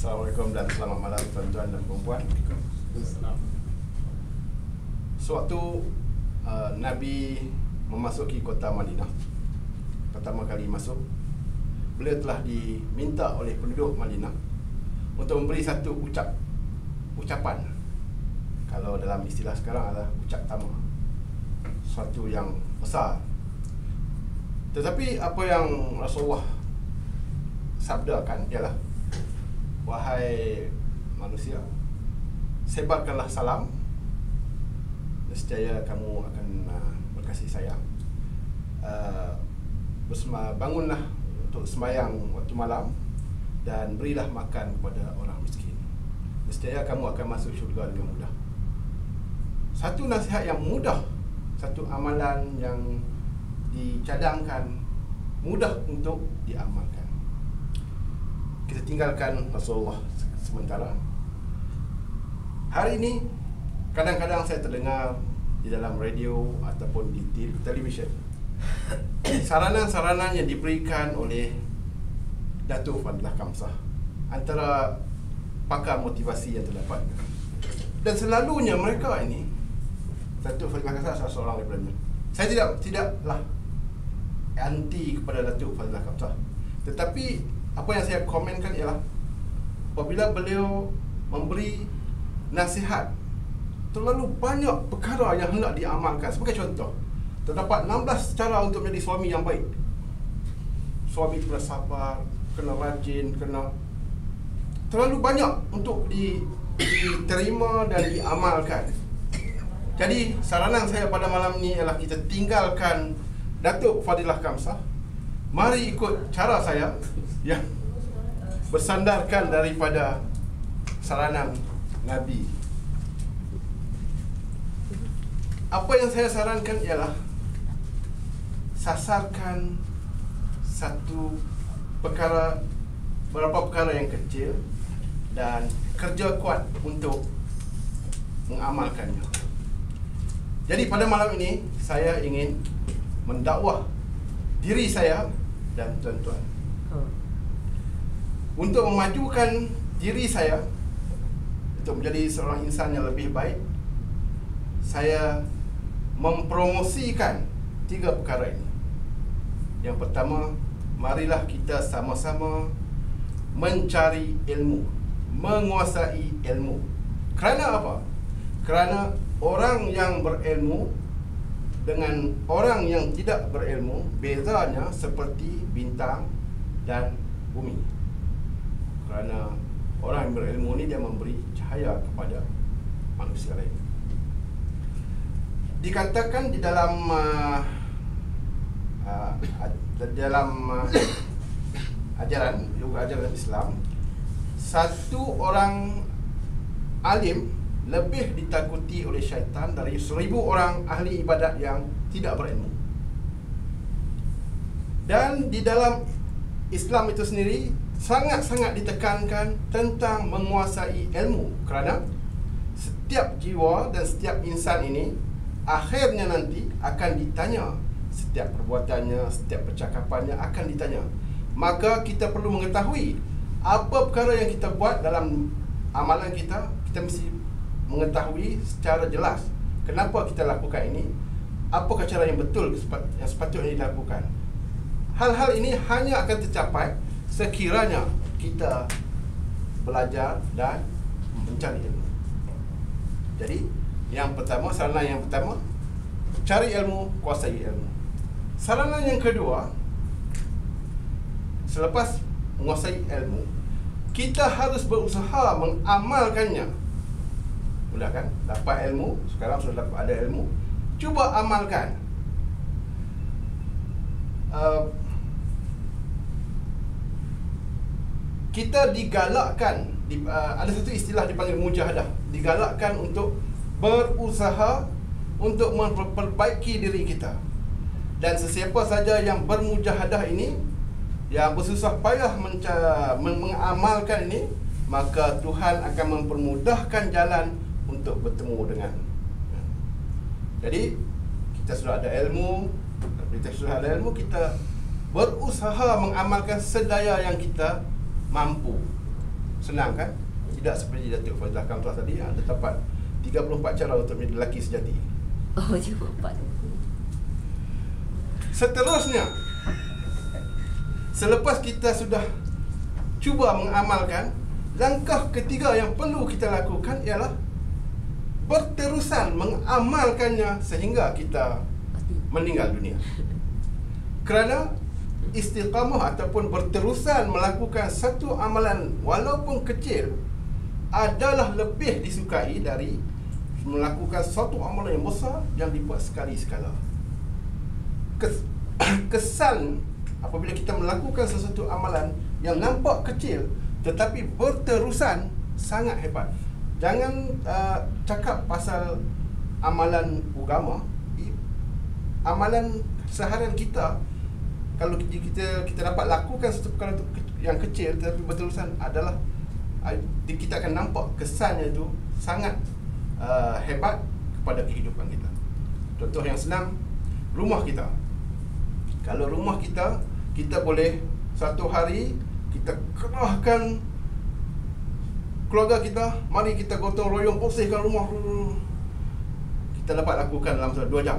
Assalamualaikum dan selamat malam tuan-tuan dan puan-puan. Sewaktu Nabi memasuki kota Madinah, pertama kali masuk, beliau telah diminta oleh penduduk Madinah untuk memberi satu ucapan. Kalau dalam istilah sekarang adalah ucap tama, suatu yang besar. Tetapi apa yang Rasulullah sabdakan ialah, wahai manusia, sebarkanlah salam, nescaya kamu akan berkasih sayang. Bangunlah untuk sembahyang waktu malam dan berilah makan kepada orang miskin, nescaya kamu akan masuk syurga dengan mudah. Satu nasihat yang mudah, satu amalan yang dicadangkan, mudah untuk diamalkan. Kita tinggalkan Rasulullah sementara. Hari ini kadang-kadang saya terdengar di dalam radio ataupun di televisyen saranan-saranan yang diberikan oleh Datuk Fadilah Khamsah, antara pakar motivasi yang terdapat. Dan selalunya mereka ini, Datuk Fadilah Khamsah salah seorang daripadanya. Saya tidaklah anti kepada Datuk Fadilah Khamsah, tetapi apa yang saya komenkan ialah apabila beliau memberi nasihat, terlalu banyak perkara yang hendak diamalkan. Sebagai contoh, terdapat 16 cara untuk menjadi suami yang baik. Suami kena sabar, kena rajin, kena terlalu banyak untuk diterima dan diamalkan. Jadi saranan saya pada malam ni ialah kita tinggalkan Datuk Fadilah Khamsah. Mari ikut cara saya yang bersandarkan daripada saranan Nabi. Apa yang saya sarankan ialah sasarkan beberapa perkara yang kecil dan kerja kuat untuk mengamalkannya. Jadi pada malam ini saya ingin mendakwah diri saya dan tuan-tuan untuk memajukan diri saya untuk menjadi seorang insan yang lebih baik. Saya mempromosikan 3 perkara ini. Yang pertama, marilah kita sama-sama mencari ilmu, menguasai ilmu. Kerana apa? Kerana orang yang berilmu dengan orang yang tidak berilmu, bezanya seperti bintang dan bumi. Kerana orang yang berilmu ni dia memberi cahaya kepada manusia lain. Dikatakan di dalam ajaran Islam, satu orang alim lebih ditakuti oleh syaitan dari 1000 orang ahli ibadat yang tidak berilmu. Dan di dalam Islam itu sendiri sangat-sangat ditekankan tentang menguasai ilmu, kerana setiap jiwa dan setiap insan ini akhirnya nanti akan ditanya. Setiap perbuatannya, setiap percakapannya akan ditanya. Maka kita perlu mengetahui apa perkara yang kita buat dalam amalan kita. Kita mesti mengetahui secara jelas kenapa kita lakukan ini, apakah cara yang betul yang sepatutnya dilakukan. Hal-hal ini hanya akan tercapai sekiranya kita belajar dan mencari ilmu. Jadi yang pertama, saranan yang pertama, cari ilmu, kuasai ilmu. Saranan yang kedua, selepas menguasai ilmu, kita harus berusaha mengamalkannya. Sudah kan? Dapat ilmu, sekarang sudah ada ilmu, cuba amalkan. Kita digalakkan, ada satu istilah dipanggil mujahadah, digalakkan untuk berusaha untuk memperbaiki diri kita. Dan sesiapa saja yang bermujahadah ini, yang bersusah payah mengamalkan ini, maka Tuhan akan mempermudahkan jalan untuk bertemu dengan. Jadi kita sudah ada ilmu, kita berusaha mengamalkan sedaya yang kita mampu. Senang kan? Tidak seperti Datuk Fazlul Kamsah tadi, terdapat 34 cara untuk menjadi lelaki sejati. Oh, cuma 4. Seterusnya, selepas kita sudah cuba mengamalkan, langkah ketiga yang perlu kita lakukan ialah berterusan mengamalkannya sehingga kita meninggal dunia. Kerana istiqamah ataupun berterusan melakukan satu amalan walaupun kecil adalah lebih disukai dari melakukan satu amalan yang besar yang dibuat sekali sekala. Kesan apabila kita melakukan sesuatu amalan yang nampak kecil tetapi berterusan sangat hebat. Jangan cakap pasal amalan agama, amalan seharian kita. Kalau kita dapat lakukan sesuatu perkara yang kecil tetapi berterusan adalah kita akan nampak kesannya itu sangat hebat kepada kehidupan kita. Contoh yang senang, rumah kita. Kalau rumah kita, kita boleh satu hari kita kerahkan keluarga kita, mari kita gotong royong bersihkan rumah. Kita dapat lakukan dalam 2 jam.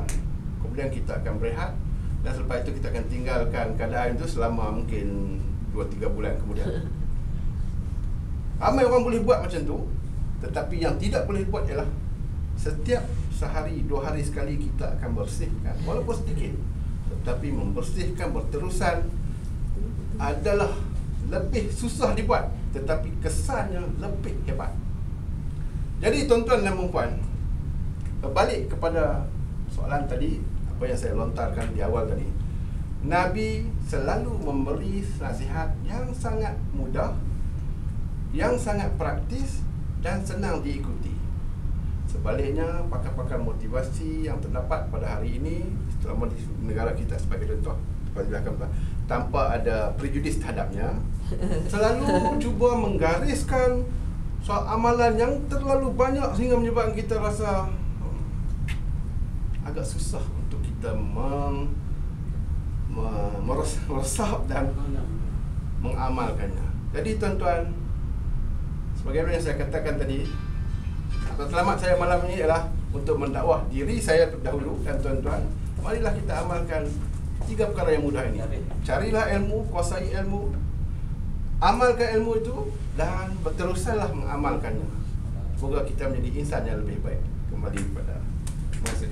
Kemudian kita akan berehat dan selepas itu kita akan tinggalkan keadaan itu selama mungkin 2-3 bulan kemudian. Ramai orang boleh buat macam tu, tetapi yang tidak boleh buat ialah setiap sehari, 2 hari sekali kita akan bersihkan, walaupun sedikit. Tetapi membersihkan berterusan adalah lebih susah dibuat, tetapi kesannya lebih hebat. Jadi tuan-tuan dan puan, berbalik kepada soalan tadi, apa yang saya lontarkan di awal tadi, Nabi selalu memberi nasihat yang sangat mudah, yang sangat praktis dan senang diikuti. Sebaliknya, pakar-pakar motivasi yang terdapat pada hari ini, terutama di negara kita sebagai contoh, tanpa ada prejudis terhadapnya, selalu cuba menggariskan soal amalan yang terlalu banyak sehingga menyebabkan kita rasa agak susah untuk kita meresap dan mengamalkannya. Jadi tuan-tuan, sebagaimana yang saya katakan tadi, selamat saya malam ini adalah untuk mendakwah diri saya terdahulu dan tuan-tuan, marilah kita amalkan 3 perkara yang mudah ini. Carilah ilmu, kuasai ilmu, amalkan ilmu itu dan berterusanlah mengamalkannya. Semoga kita menjadi insan yang lebih baik. Kembali kepada terima kasih.